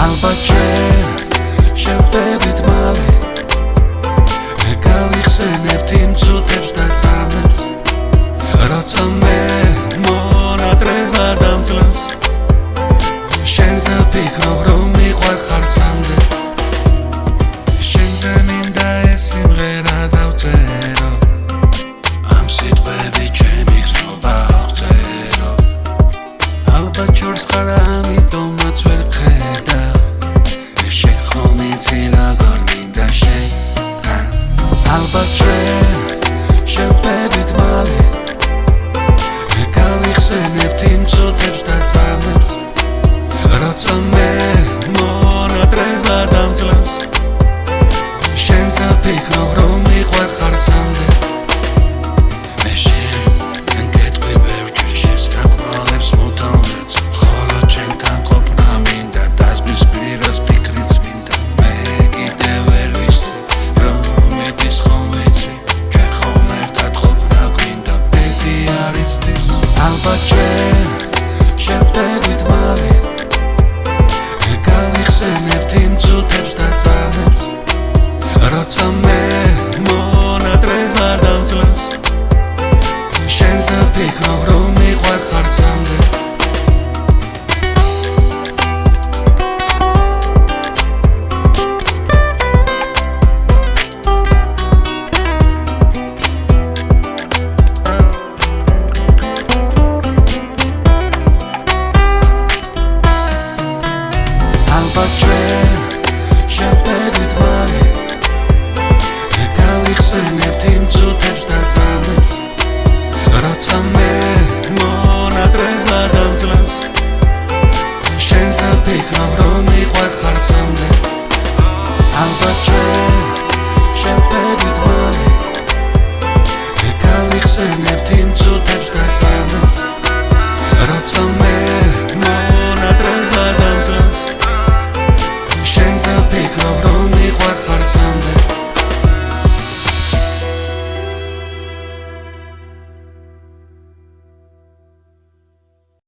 ალბათ ჩვენ შევხვდებით მალე გავიხსენებთ იმ წუთებს და წამებს როცა მე მონატრევა დამძლევს შენზე ვფიქრობ რომ მიყვარ ხარცამდე შენზე მინდა ეს სიმღერა დავწერო ამ სიტყვები ჩემი გრძნობა აღწერო ალბათ შორს ხარ ამიტომაც ვერ ხედა შენ ხომ იცი როგორ მინდა შენ ალბათ ჩვენ შევხვდებით მალე გავიხსენებთ იმ წუთებს და წამებს როცა მე მონატრევა დამძლევს შენზე ვფიქრობ რომ მიყვარ ხარცამდე მე შენ გეტყვი ბევრჯერ შენს ნაკვალებს მუდამ ვეცობ ხოლო ჩემთან ყოფნა მინდა დასბის პირას ფიქრიც მინდა მე კიდევ ვერ ვიცი რომ მიდის ხომ ვიცი ჩვენ ხომ ერთად ყოფნა გვინდა ბედი არ იცდის ალბათ ჩვენ შევხვდებით მალე გავიხსენებთ იმ წუთებს და წამებს როცა მე მონატრევა დამძლევს შენზე ვფიქრობ რომ მიყვარ ხარცამდე ალბათ ჩვენ